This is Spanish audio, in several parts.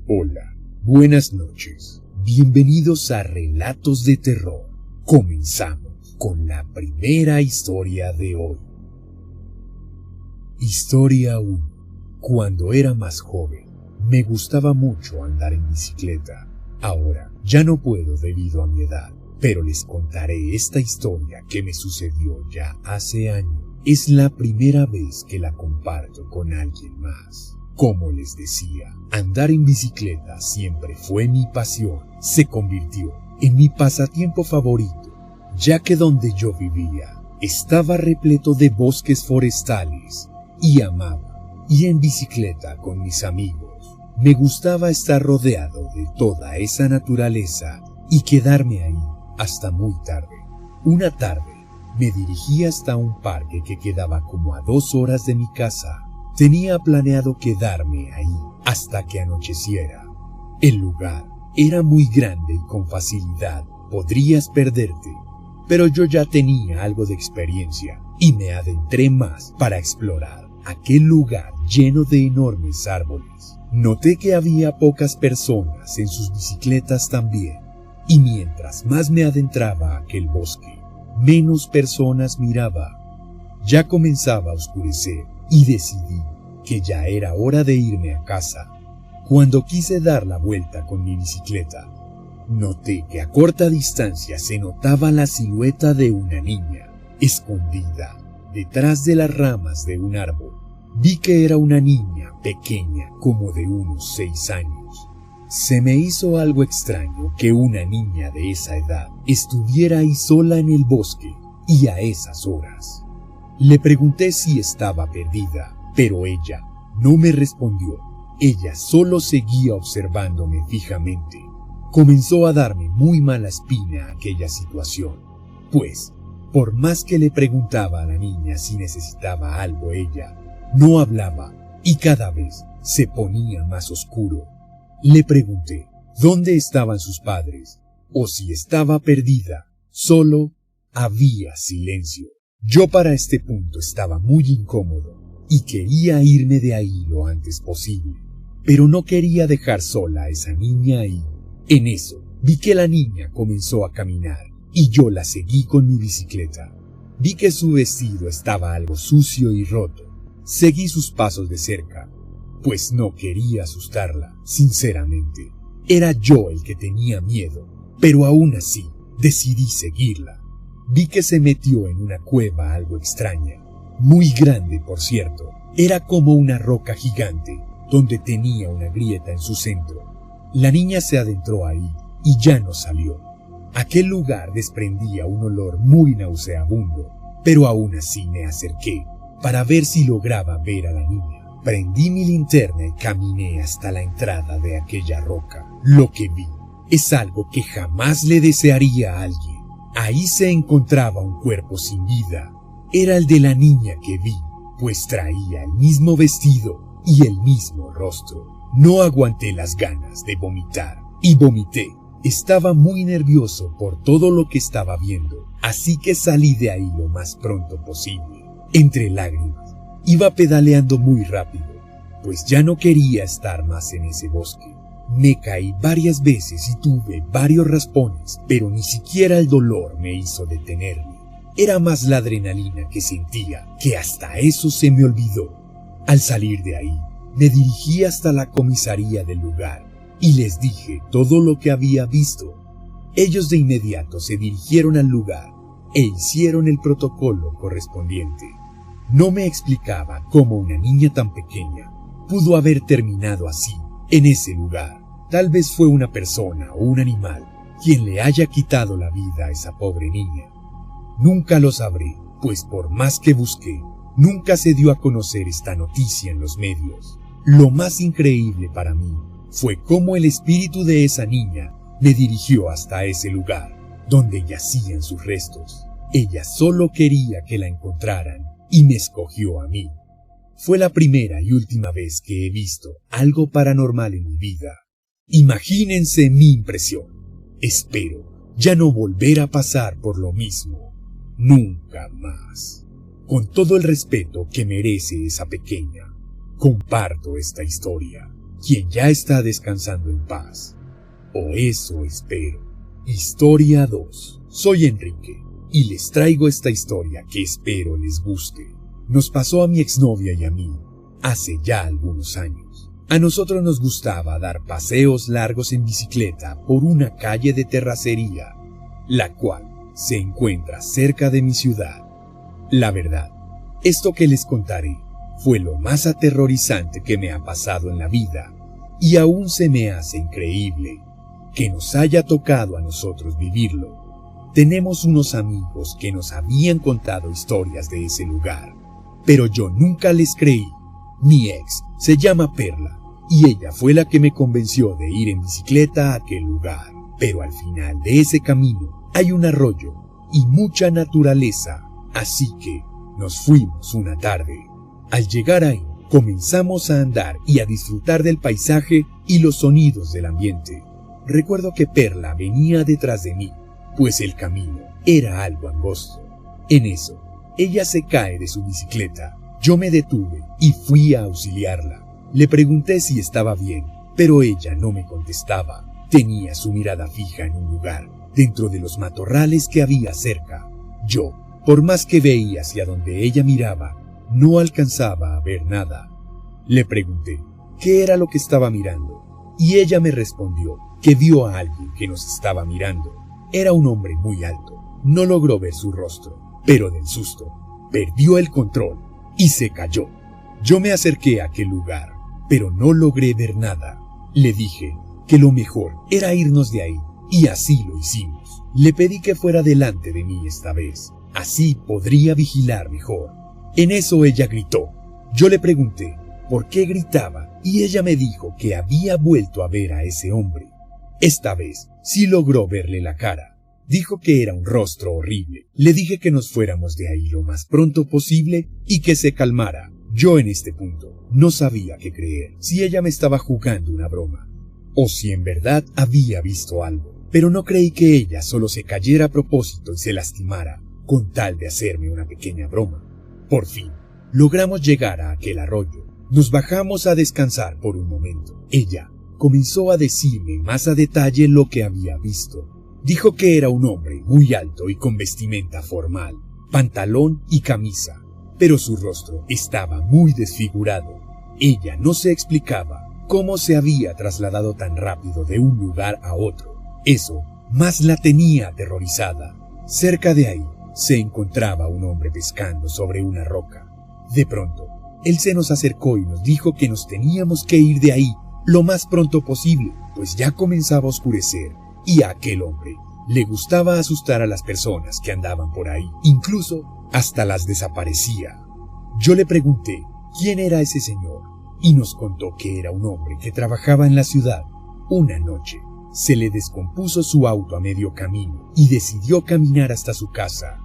Hola, buenas noches. Bienvenidos a Relatos de Terror. Comenzamos con la primera historia de hoy. Historia 1. Cuando era más joven, me gustaba mucho andar en bicicleta. Ahora ya no puedo debido a mi edad, pero les contaré esta historia que me sucedió ya hace años. Es la primera vez que la comparto con alguien más. Como les decía, andar en bicicleta siempre fue mi pasión. Se convirtió en mi pasatiempo favorito, ya que donde yo vivía estaba repleto de bosques forestales y amaba ir en bicicleta con mis amigos. Me gustaba estar rodeado de toda esa naturaleza y quedarme ahí hasta muy tarde. Una tarde me dirigí hasta un parque que quedaba como a 2 horas de mi casa. Tenía planeado quedarme ahí hasta que anocheciera. El lugar era muy grande y con facilidad podrías perderte, pero yo ya tenía algo de experiencia y me adentré más para explorar aquel lugar lleno de enormes árboles. Noté que había pocas personas en sus bicicletas también, y mientras más me adentraba a aquel bosque, menos personas miraba. Ya comenzaba a oscurecer y decidí que ya era hora de irme a casa. Cuando quise dar la vuelta con mi bicicleta, noté que a corta distancia se notaba la silueta de una niña, escondida detrás de las ramas de un árbol. Vi que era una niña pequeña, como de unos 6 años. Se me hizo algo extraño que una niña de esa edad estuviera ahí sola en el bosque y a esas horas. Le pregunté si estaba perdida, pero ella no me respondió. Ella solo seguía observándome fijamente. Comenzó a darme muy mala espina aquella situación, pues, por más que le preguntaba a la niña si necesitaba algo, ella no hablaba y cada vez se ponía más oscuro. Le pregunté dónde estaban sus padres o si estaba perdida. Solo había silencio. Yo para este punto estaba muy incómodo y quería irme de ahí lo antes posible, pero no quería dejar sola a esa niña ahí. En eso vi que la niña comenzó a caminar y yo la seguí con mi bicicleta. Vi que su vestido estaba algo sucio y roto. Seguí sus pasos de cerca, pues no quería asustarla, sinceramente. Era yo el que tenía miedo, pero aún así decidí seguirla. Vi que se metió en una cueva algo extraña, muy grande por cierto. Era como una roca gigante, donde tenía una grieta en su centro. La niña se adentró ahí y ya no salió. Aquel lugar desprendía un olor muy nauseabundo, pero aún así me acerqué para ver si lograba ver a la niña. Prendí mi linterna y caminé hasta la entrada de aquella roca. Lo que vi es algo que jamás le desearía a alguien. Ahí se encontraba un cuerpo sin vida. Era el de la niña que vi, pues traía el mismo vestido y el mismo rostro. No aguanté las ganas de vomitar y vomité. Estaba muy nervioso por todo lo que estaba viendo, así que salí de ahí lo más pronto posible. Entre lágrimas, iba pedaleando muy rápido, pues ya no quería estar más en ese bosque. Me caí varias veces y tuve varios raspones, pero ni siquiera el dolor me hizo detenerme. Era más la adrenalina que sentía, que hasta eso se me olvidó. Al salir de ahí, me dirigí hasta la comisaría del lugar y les dije todo lo que había visto. Ellos de inmediato se dirigieron al lugar e hicieron el protocolo correspondiente. No me explicaba cómo una niña tan pequeña pudo haber terminado así, en ese lugar. Tal vez fue una persona o un animal quien le haya quitado la vida a esa pobre niña. Nunca lo sabré, pues por más que busqué, nunca se dio a conocer esta noticia en los medios. Lo más increíble para mí fue cómo el espíritu de esa niña me dirigió hasta ese lugar, donde yacían sus restos. Ella solo quería que la encontraran y me escogió a mí. Fue la primera y última vez que he visto algo paranormal en mi vida. Imagínense mi impresión. Espero ya no volver a pasar por lo mismo. Nunca más. Con todo el respeto que merece esa pequeña, comparto esta historia. quien ya está descansando en paz. O eso espero. Historia 2. Soy Enrique y les traigo esta historia que espero les guste. Nos pasó a mi exnovia y a mí hace ya algunos años. A nosotros nos gustaba dar paseos largos en bicicleta por una calle de terracería, la cual se encuentra cerca de mi ciudad. La verdad, esto que les contaré fue lo más aterrorizante que me ha pasado en la vida y aún se me hace increíble que nos haya tocado a nosotros vivirlo. Tenemos unos amigos que nos habían contado historias de ese lugar, pero yo nunca les creí. Mi ex se llama Perla y ella fue la que me convenció de ir en bicicleta a aquel lugar. Pero al final de ese camino hay un arroyo y mucha naturaleza, así que nos fuimos una tarde. Al llegar ahí, comenzamos a andar y a disfrutar del paisaje y los sonidos del ambiente. Recuerdo que Perla venía detrás de mí, pues el camino era algo angosto. En eso, ella se cae de su bicicleta. Yo me detuve y fui a auxiliarla. Le pregunté si estaba bien, pero ella no me contestaba. Tenía su mirada fija en un lugar, dentro de los matorrales que había cerca. Yo, por más que veía hacia donde ella miraba, no alcanzaba a ver nada. Le pregunté qué era lo que estaba mirando, y ella me respondió que vio a alguien que nos estaba mirando. Era un hombre muy alto. No logró ver su rostro, pero del susto perdió el control y se cayó. Yo me acerqué a aquel lugar, pero no logré ver nada. Le dije que lo mejor era irnos de ahí, y así lo hicimos. Le pedí que fuera delante de mí esta vez, así podría vigilar mejor. En eso ella gritó. Yo le pregunté por qué gritaba, y ella me dijo que había vuelto a ver a ese hombre. Esta vez sí logró verle la cara. Dijo que era un rostro horrible. Le dije que nos fuéramos de ahí lo más pronto posible y que se calmara. Yo en este punto no sabía qué creer, si ella me estaba jugando una broma o si en verdad había visto algo, pero no creí que ella solo se cayera a propósito y se lastimara con tal de hacerme una pequeña broma. Por fin, logramos llegar a aquel arroyo. Nos bajamos a descansar por un momento. Ella comenzó a decirme más a detalle lo que había visto. Dijo que era un hombre muy alto y con vestimenta formal, pantalón y camisa, pero su rostro estaba muy desfigurado. Ella no se explicaba cómo se había trasladado tan rápido de un lugar a otro. Eso más la tenía aterrorizada. Cerca de ahí se encontraba un hombre pescando sobre una roca. De pronto, él se nos acercó y nos dijo que nos teníamos que ir de ahí lo más pronto posible, pues ya comenzaba a oscurecer y a aquel hombre le gustaba asustar a las personas que andaban por ahí, incluso hasta las desaparecía. Yo le pregunté quién era ese señor y nos contó que era un hombre que trabajaba en la ciudad. Una noche se le descompuso su auto a medio camino y decidió caminar hasta su casa.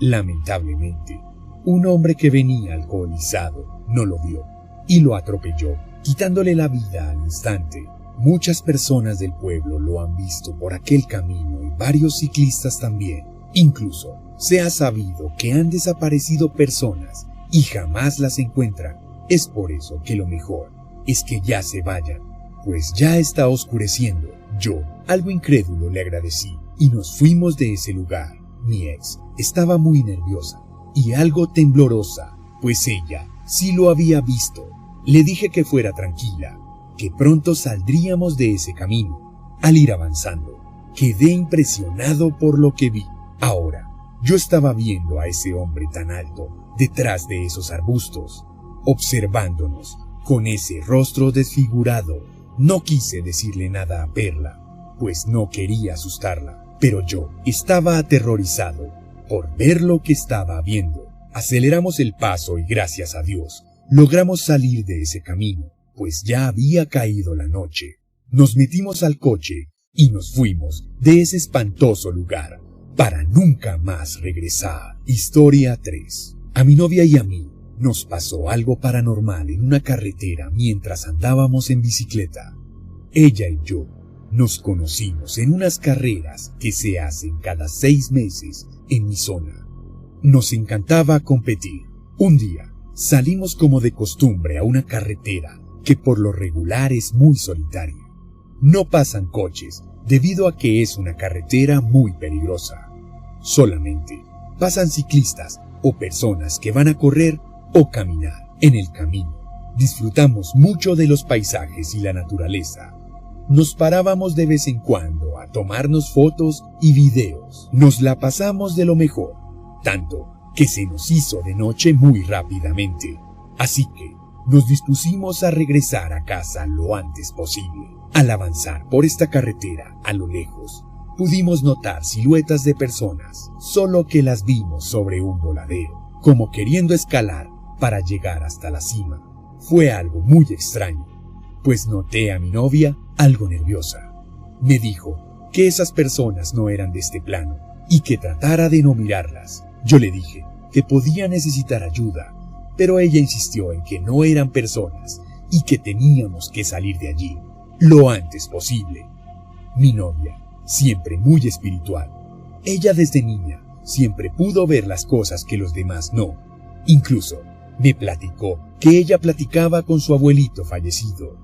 Lamentablemente, un hombre que venía alcoholizado no lo vio y lo atropelló, quitándole la vida al instante. Muchas personas del pueblo lo han visto por aquel camino y varios ciclistas también. Incluso se ha sabido que han desaparecido personas y jamás las encuentran. Es por eso que lo mejor es que ya se vayan, pues ya está oscureciendo. Yo, algo incrédulo, le agradecí y nos fuimos de ese lugar. Mi ex estaba muy nerviosa y algo temblorosa, pues ella sí lo había visto. Le dije que fuera tranquila, que pronto saldríamos de ese camino. Al ir avanzando, quedé impresionado por lo que vi. Ahora, yo estaba viendo a ese hombre tan alto detrás de esos arbustos, observándonos con ese rostro desfigurado. No quise decirle nada a Perla, pues no quería asustarla, pero yo estaba aterrorizado por ver lo que estaba viendo. Aceleramos el paso y gracias a Dios logramos salir de ese camino, pues ya había caído la noche. Nos metimos al coche y nos fuimos de ese espantoso lugar para nunca más regresar. Historia 3. A mi novia y a mí nos pasó algo paranormal en una carretera mientras andábamos en bicicleta. Ella y yo nos conocimos en unas carreras que se hacen cada 6 meses en mi zona. Nos encantaba competir. Un día salimos como de costumbre a una carretera que por lo regular es muy solitaria. No pasan coches debido a que es una carretera muy peligrosa. Solamente pasan ciclistas o personas que van a correr o caminar en el camino. Disfrutamos mucho de los paisajes y la naturaleza. Nos parábamos de vez en cuando a tomarnos fotos y videos. Nos la pasamos de lo mejor, tanto que se nos hizo de noche muy rápidamente. Así que nos dispusimos a regresar a casa lo antes posible. Al avanzar por esta carretera a lo lejos, pudimos notar siluetas de personas, solo que las vimos sobre un voladero, como queriendo escalar para llegar hasta la cima. Fue algo muy extraño, pues noté a mi novia algo nerviosa. Me dijo que esas personas no eran de este plano y que tratara de no mirarlas. Yo le dije que podía necesitar ayuda, pero ella insistió en que no eran personas y que teníamos que salir de allí lo antes posible. Mi novia, siempre muy espiritual, ella desde niña siempre pudo ver las cosas que los demás no. Incluso me platicó que ella platicaba con su abuelito fallecido.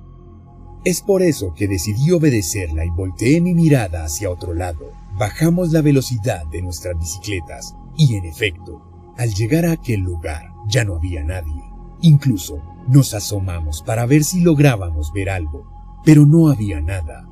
Es por eso que decidí obedecerla y volteé mi mirada hacia otro lado. Bajamos la velocidad de nuestras bicicletas y, en efecto, al llegar a aquel lugar ya no había nadie. Incluso nos asomamos para ver si lográbamos ver algo, pero no había nada.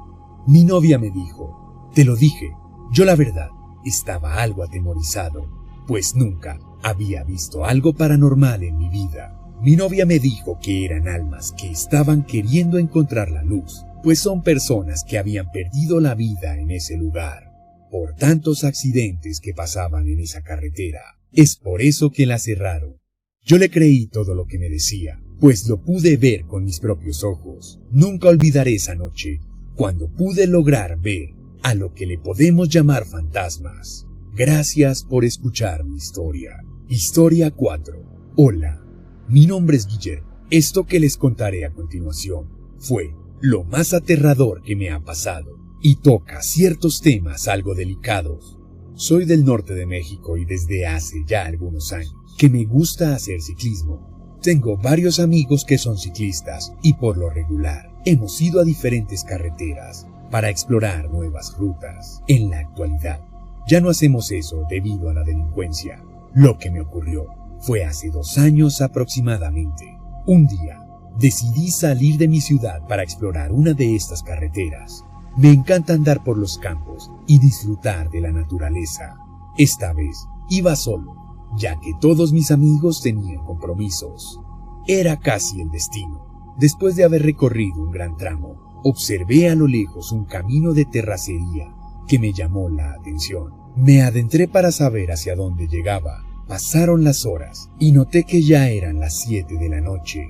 Mi novia me dijo: te lo dije, yo la verdad estaba algo atemorizado, pues nunca había visto algo paranormal en mi vida. Mi novia me dijo que eran almas que estaban queriendo encontrar la luz, pues son personas que habían perdido la vida en ese lugar, por tantos accidentes que pasaban en esa carretera. Es por eso que la cerraron. Yo le creí todo lo que me decía, pues lo pude ver con mis propios ojos. Nunca olvidaré esa noche, cuando pude lograr ver a lo que le podemos llamar fantasmas. Gracias por escuchar mi historia. Historia 4. Hola, mi nombre es Guillermo. Esto que les contaré a continuación fue lo más aterrador que me ha pasado y toca ciertos temas algo delicados. Soy del norte de México y desde hace ya algunos años que me gusta hacer ciclismo. Tengo varios amigos que son ciclistas y por lo regular hemos ido a diferentes carreteras para explorar nuevas rutas. En la actualidad ya no hacemos eso debido a la delincuencia. Lo que me ocurrió fue hace 2 años aproximadamente. Un día decidí salir de mi ciudad para explorar una de estas carreteras. Me encanta andar por los campos y disfrutar de la naturaleza. Esta vez iba solo, ya que todos mis amigos tenían compromisos. Era casi el destino. Después de haber recorrido un gran tramo, observé a lo lejos un camino de terracería que me llamó la atención. Me adentré para saber hacia dónde llegaba. Pasaron las horas y noté que ya eran las 7 de la noche.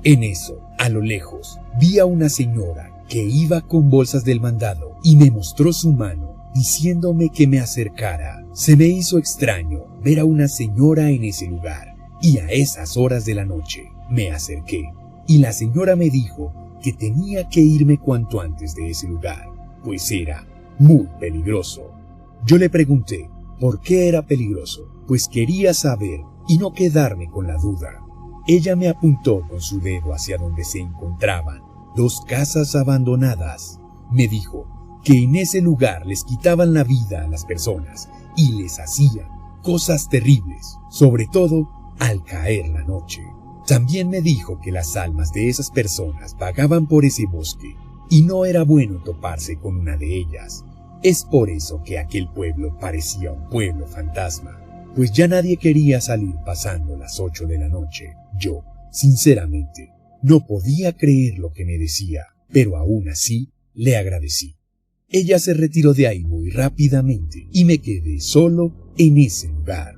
En eso, a lo lejos, vi a una señora que iba con bolsas del mandado y me mostró su mano, diciéndome que me acercara. Se me hizo extraño ver a una señora en ese lugar, y a esas horas de la noche me acerqué, y la señora me dijo que tenía que irme cuanto antes de ese lugar, pues era muy peligroso. Yo le pregunté por qué era peligroso, pues quería saber y no quedarme con la duda. Ella me apuntó con su dedo hacia donde se encontraban 2 casas abandonadas. Me dijo que en ese lugar les quitaban la vida a las personas y les hacían cosas terribles, sobre todo al caer la noche. También me dijo que las almas de esas personas vagaban por ese bosque y no era bueno toparse con una de ellas. Es por eso que aquel pueblo parecía un pueblo fantasma, pues ya nadie quería salir pasando las 8 de la noche. Yo, sinceramente, no podía creer lo que me decía, pero aún así le agradecí. Ella se retiró de ahí muy rápidamente y me quedé solo en ese lugar.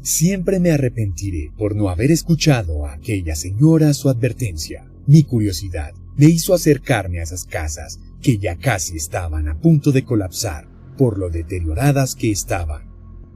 Siempre me arrepentiré por no haber escuchado a aquella señora su advertencia. Mi curiosidad me hizo acercarme a esas casas que ya casi estaban a punto de colapsar por lo deterioradas que estaban.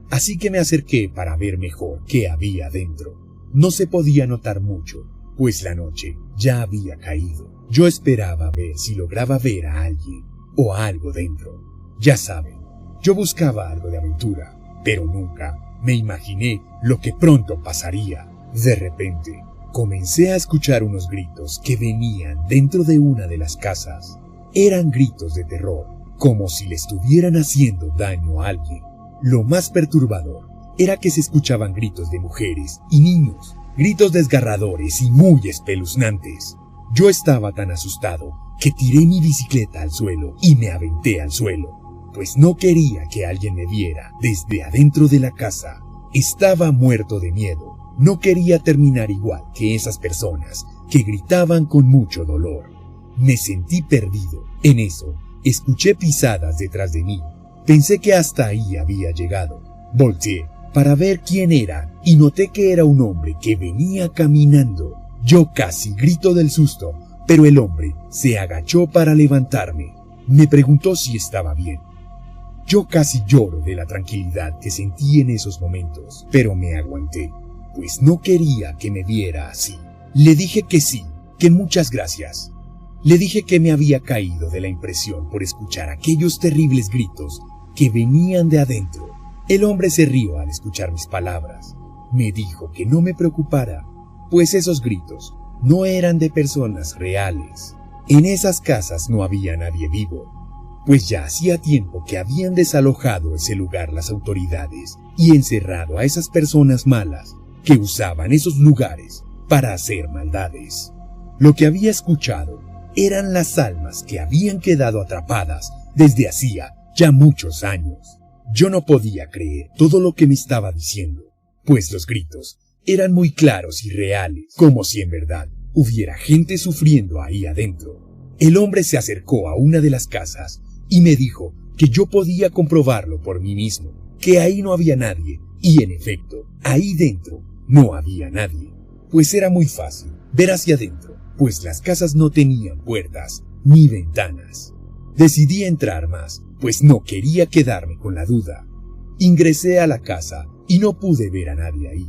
Así que me acerqué para ver mejor qué había dentro. No se podía notar mucho, pues la noche ya había caído. Yo esperaba ver si lograba ver a alguien o algo dentro. Ya saben, yo buscaba algo de aventura, pero nunca me imaginé lo que pronto pasaría. De repente, comencé a escuchar unos gritos que venían dentro de una de las casas. Eran gritos de terror, como si le estuvieran haciendo daño a alguien. Lo más perturbador era que se escuchaban gritos de mujeres y niños, gritos desgarradores y muy espeluznantes. Yo estaba tan asustado que tiré mi bicicleta al suelo y me aventé al suelo, pues no quería que alguien me viera desde adentro de la casa. Estaba muerto de miedo. No quería terminar igual que esas personas que gritaban con mucho dolor. Me sentí perdido. En eso, escuché pisadas detrás de mí. Pensé que hasta ahí había llegado. Volteé para ver quién era y noté que era un hombre que venía caminando. Yo casi grito del susto, pero el hombre se agachó para levantarme. Me preguntó si estaba bien. Yo casi lloro de la tranquilidad que sentí en esos momentos, pero me aguanté, pues no quería que me viera así. Le dije que sí, que muchas gracias. Le dije que me había caído de la impresión por escuchar aquellos terribles gritos que venían de adentro. El hombre se rió al escuchar mis palabras. Me dijo que no me preocupara, pues esos gritos no eran de personas reales. En esas casas no había nadie vivo, pues ya hacía tiempo que habían desalojado ese lugar las autoridades y encerrado a esas personas malas que usaban esos lugares para hacer maldades. Lo que había escuchado eran las almas que habían quedado atrapadas desde hacía ya muchos años. Yo no podía creer todo lo que me estaba diciendo, pues los gritos eran muy claros y reales, como si en verdad hubiera gente sufriendo ahí adentro. El hombre se acercó a una de las casas y me dijo que yo podía comprobarlo por mí mismo, que ahí no había nadie, y en efecto, ahí dentro no había nadie, pues era muy fácil ver hacia adentro, pues las casas no tenían puertas ni ventanas. Decidí entrar más, pues no quería quedarme con la duda. Ingresé a la casa y no pude ver a nadie ahí,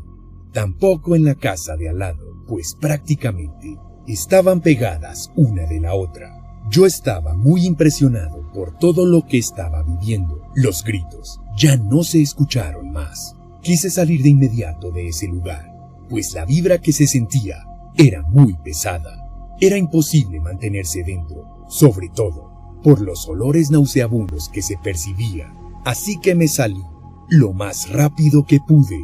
tampoco en la casa de al lado, pues prácticamente estaban pegadas una de la otra. Yo estaba muy impresionado por todo lo que estaba viviendo. Los gritos ya no se escucharon más. Quise salir de inmediato de ese lugar, pues la vibra que se sentía era muy pesada. Era imposible mantenerse dentro, sobre todo por los olores nauseabundos que se percibían. Así que me salí lo más rápido que pude.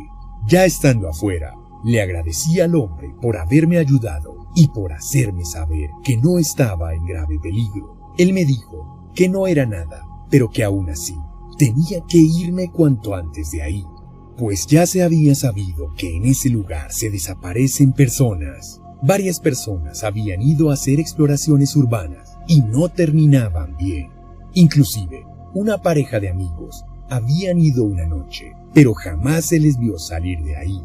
Ya estando afuera, le agradecí al hombre por haberme ayudado y por hacerme saber que no estaba en grave peligro. Él me dijo que no era nada, pero que aún así tenía que irme cuanto antes de ahí, pues ya se había sabido que en ese lugar se desaparecen personas. Varias personas habían ido a hacer exploraciones urbanas y no terminaban bien. Inclusive, una pareja de amigos habían ido una noche, pero jamás se les vio salir de ahí.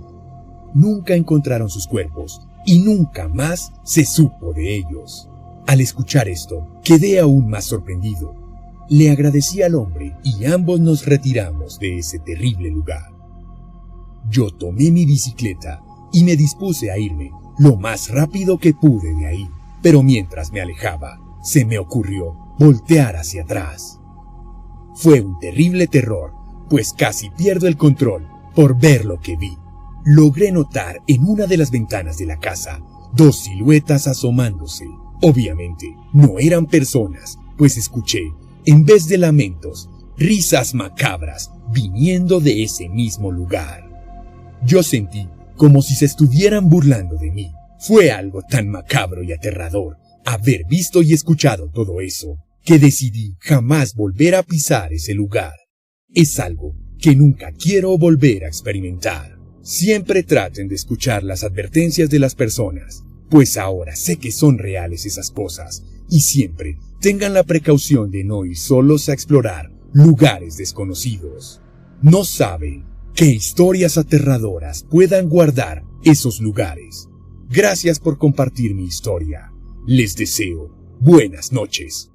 Nunca encontraron sus cuerpos y nunca más se supo de ellos. Al escuchar esto, quedé aún más sorprendido. Le agradecí al hombre y ambos nos retiramos de ese terrible lugar. Yo tomé mi bicicleta y me dispuse a irme lo más rápido que pude de ahí, pero mientras me alejaba, se me ocurrió voltear hacia atrás. Fue un terrible terror, pues casi pierdo el control por ver lo que vi. Logré notar en una de las ventanas de la casa dos siluetas asomándose. Obviamente no eran personas, pues escuché, en vez de lamentos, risas macabras viniendo de ese mismo lugar. Yo sentí como si se estuvieran burlando de mí. Fue algo tan macabro y aterrador haber visto y escuchado todo eso, que decidí jamás volver a pisar ese lugar. Es algo que nunca quiero volver a experimentar. Siempre traten de escuchar las advertencias de las personas, pues ahora sé que son reales esas cosas, y siempre tengan la precaución de no ir solos a explorar lugares desconocidos. No saben qué historias aterradoras puedan guardar esos lugares. Gracias por compartir mi historia. Les deseo buenas noches.